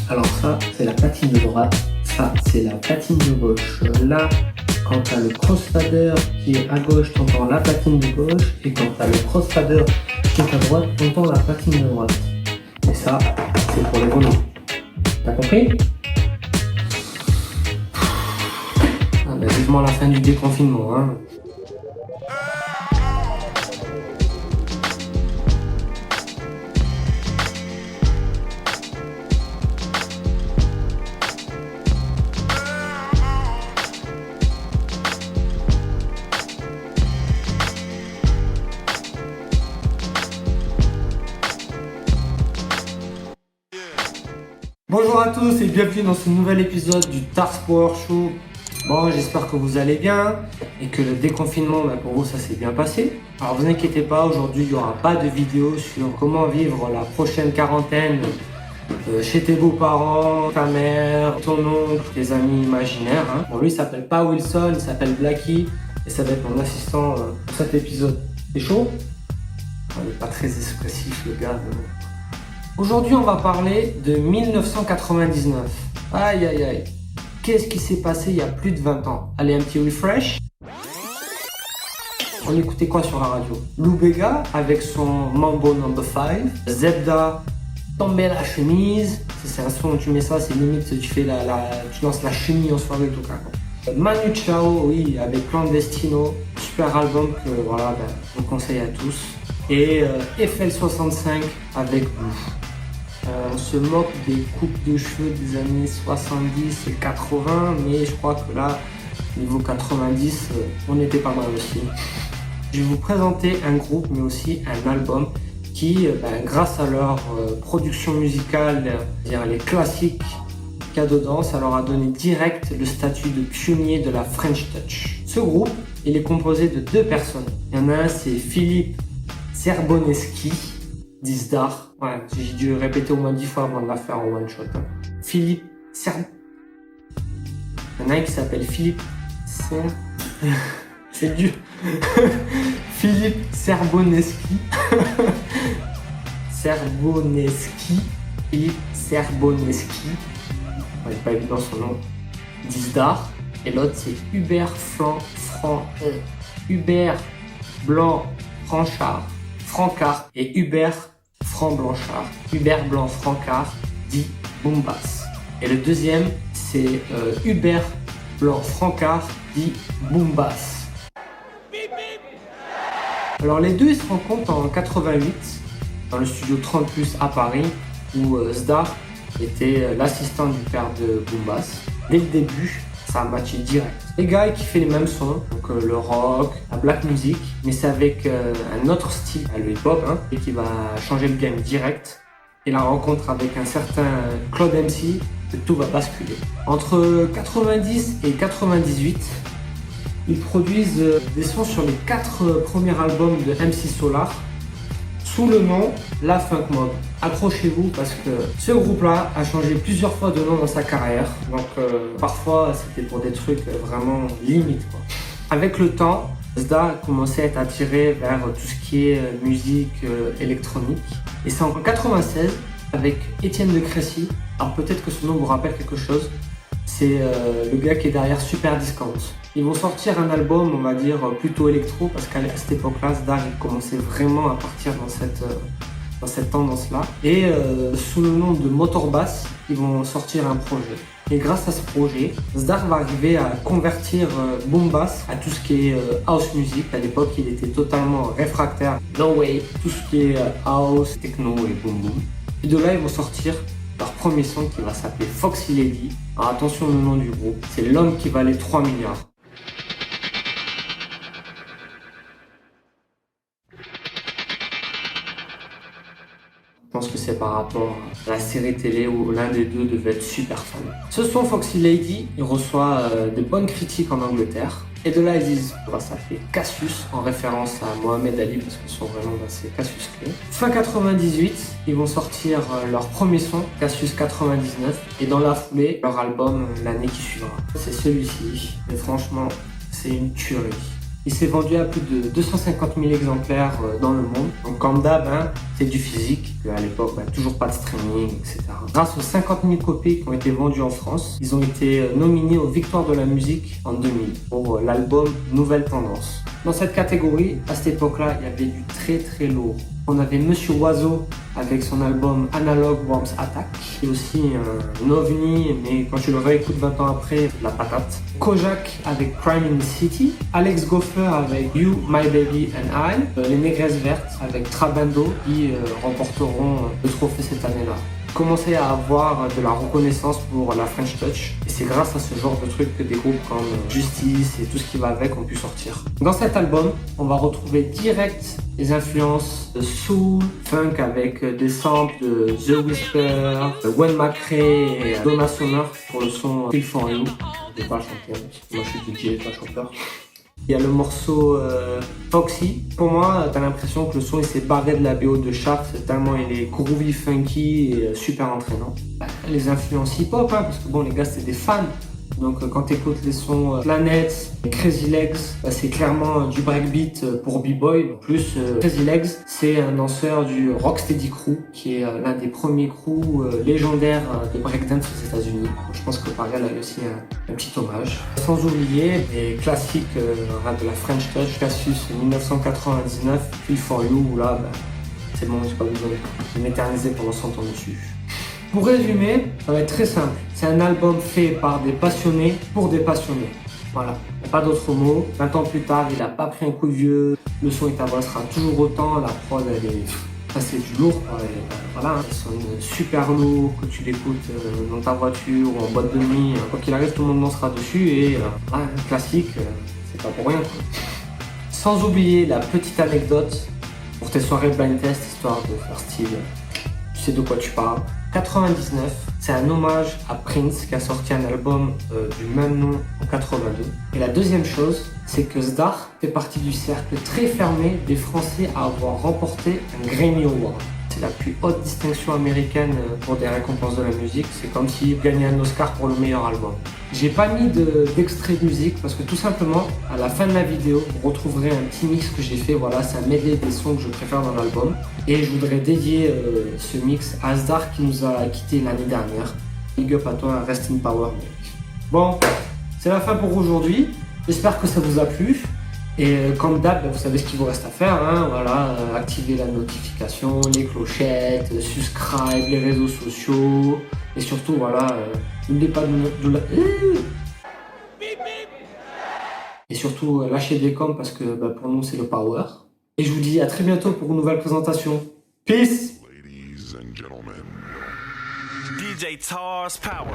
Alors ça, c'est la platine de droite. Ça, c'est la platine de gauche. Là, quand tu as le crossfader qui est à gauche, tu entends la platine de gauche. Et quand tu as le crossfader qui est à droite, tu entends la platine de droite. Et ça, c'est pour les volumes. T'as compris? Vivement la fin du déconfinement, hein. Bonjour à tous et bienvenue dans ce nouvel épisode du Tars Power Show. Bon, j'espère que vous allez bien et que le déconfinement, pour vous, ça s'est bien passé. Alors, vous inquiétez pas, aujourd'hui, il n'y aura pas de vidéo sur comment vivre la prochaine quarantaine chez tes beaux-parents, ta mère, ton oncle, tes amis imaginaires. Hein. Bon, lui, il s'appelle pas Wilson, il s'appelle Blacky et ça va être mon assistant pour cet épisode. C'est chaud? Il n'est pas très expressif, le gars. Mais bon. Aujourd'hui, on va parler de 1999. Aïe, aïe, aïe. Qu'est-ce qui s'est passé il y a plus de 20 ans? Allez, un petit refresh. On écoutait quoi sur la radio? Lou Bega avec son Mambo No. 5. Zebda, Tomber la chemise. C'est un son où tu mets ça, c'est limite, tu fais tu lances la chimie en soirée, tout cas. Manu Chao, oui, avec Clandestino. Super album que, voilà, je vous conseille à tous. Et FL65 avec vous. On se moque des coupes de cheveux des années 70 et 80, mais je crois que là, niveau 90, on était pas mal aussi. Je vais vous présenter un groupe, mais aussi un album qui, grâce à leur production musicale, les classiques qu'il y a dedans, ça leur a donné direct le statut de pionnier de la French Touch. Ce groupe, il est composé de deux personnes. Il y en a un, c'est Philippe Serboneski, Dizdar. Ouais, j'ai dû répéter au moins 10 fois avant de la faire en one shot. Hein. Philippe Il y en a un qui s'appelle Philippe C'est dur. Philippe Serboneski. Philippe Serboneski. Ouais, pas évident son nom. Dizdar. Et l'autre c'est Hubert Blanc Francard et Hubert Franc-Blanchard. Hubert Blanc Francard dit Boombas. Et le deuxième, c'est Hubert Blanc Francard dit Boombas. Alors les deux, ils se rencontrent en 88 dans le studio 30 Plus à Paris où Zdar était l'assistant du père de Boombas. Dès le début, ça a matché direct. Les gars qui fait les mêmes sons, donc le rock, la black music, mais c'est avec un autre style, le hip-hop, hein, et qui va changer le game direct. Et la rencontre avec un certain Claude MC, que tout va basculer. Entre 90 et 98, ils produisent des sons sur les 4 premiers albums de MC Solar, sous le nom La Funk Mob. Accrochez-vous parce que ce groupe-là a changé plusieurs fois de nom dans sa carrière. Donc parfois c'était pour des trucs vraiment limites, quoi. Avec le temps, Zda commençait à être attiré vers tout ce qui est musique électronique. Et c'est en 96 avec Étienne de Crécy. Alors peut-être que ce nom vous rappelle quelque chose. C'est le gars qui est derrière Super Discount. Ils vont sortir un album, on va dire, plutôt électro, parce qu'à cette époque-là, Zdar commençait vraiment à partir dans cette tendance-là. Et sous le nom de Motorbass, ils vont sortir un projet. Et grâce à ce projet, Zdar va arriver à convertir Boombas à tout ce qui est house music. À l'époque, il était totalement réfractaire. No way, tout ce qui est house, techno et boom boom. Et de là, ils vont sortir leur premier son qui va s'appeler Foxy Lady. Alors attention au nom du groupe, c'est l'homme qui valait 3 milliards. Je pense que c'est par rapport à la série télé où l'un des deux devait être super fan. Ce son Foxy Lady, il reçoit de bonnes critiques en Angleterre. Et de là, ils disent, ça fait Cassius, en référence à Mohamed Ali, parce que son vrai nom, c'est Cassius Clay. Fin 98, ils vont sortir leur premier son, Cassius 99, et dans la foulée, leur album l'année qui suivra. C'est celui-ci, mais franchement, c'est une tuerie. Il s'est vendu à plus de 250 000 exemplaires dans le monde. Donc comme d'hab, hein, c'est du physique. À l'époque, toujours pas de streaming, etc. Grâce aux 50 000 copies qui ont été vendues en France, ils ont été nominés aux Victoires de la musique en 2000 pour l'album Nouvelle Tendance. Dans cette catégorie, à cette époque-là, il y avait du très très lourd. On avait Monsieur Oiseau avec son album Analog Worms Attack, qui est aussi un ovni, mais quand tu le réécoutes 20 ans après, c'est de la patate. Kojak avec Crime in the City, Alex Gopher avec You, My Baby and I, les Négresses Vertes avec Trabando qui remporteront le trophée cette année-là. Commencer à avoir de la reconnaissance pour la French Touch et c'est grâce à ce genre de trucs que des groupes comme Justice et tout ce qui va avec ont pu sortir. Dans cet album, on va retrouver direct les influences de soul, funk avec des samples de The Whisper, de Gwen McRae et Donna Summer pour le son Feel For You. Je vais pas chanter, moi je suis DJ, pas chanteur. Il y a le morceau Foxy. Pour moi, t'as l'impression que le son il s'est barré de la BO de Shaft tellement il est groovy, funky et super entraînant. Les influences hip-hop, hein, parce que bon, les gars, c'est des fans. Donc quand t'écoutes les sons Planets, Crazy Legs, c'est clairement du breakbeat pour B-Boy. En plus, Crazy Legs, c'est un danseur du Rocksteady Crew, qui est l'un des premiers crews légendaires de breakdance aux États-Unis. Je pense que Pareil a aussi un petit hommage. Sans oublier des classiques de la French Touch, Cassius 1999, Feel For You, où là, c'est bon, j'ai pas besoin de m'éterniser pendant 100 ans dessus. Pour résumer, ça va être très simple. C'est un album fait par des passionnés pour des passionnés. Voilà, il n'y a pas d'autre mot. 20 ans plus tard, il n'a pas pris un coup de vieux. Le son et ta voix sera toujours autant. La prod, c'est du lourd. Voilà, ils sont super lourds, que tu l'écoutes dans ta voiture ou en boîte de nuit. Quoi qu'il arrive, tout le monde dansera dessus. Et un classique, c'est pas pour rien, quoi. Sans oublier la petite anecdote pour tes soirées blind test, histoire de faire style. Tu sais de quoi tu parles. 99, c'est un hommage à Prince qui a sorti un album du même nom en 82. Et la deuxième chose, c'est que Zdar fait partie du cercle très fermé des Français à avoir remporté un Grammy Award. C'est la plus haute distinction américaine pour des récompenses de la musique. C'est comme s'il gagnait un Oscar pour le meilleur album. J'ai pas mis d'extrait de musique parce que tout simplement, à la fin de la vidéo, vous retrouverez un petit mix que j'ai fait. Voilà, c'est un medley des sons que je préfère dans l'album. Et je voudrais dédier ce mix à Zdar qui nous a quittés l'année dernière. Big up à toi, rest in power, mec. Bon, c'est la fin pour aujourd'hui. J'espère que ça vous a plu. Et comme d'hab, vous savez ce qu'il vous reste à faire, hein, voilà, activer la notification, les clochettes, subscribe, les réseaux sociaux, et surtout, voilà, n'oubliez pas de et surtout, lâchez des coms parce que pour nous, c'est le power. Et je vous dis à très bientôt pour une nouvelle présentation. Peace! Ladies and gentlemen. DJ Tars Power.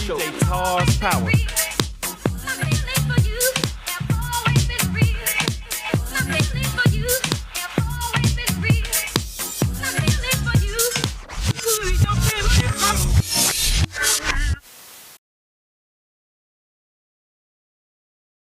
DJ Tars Power.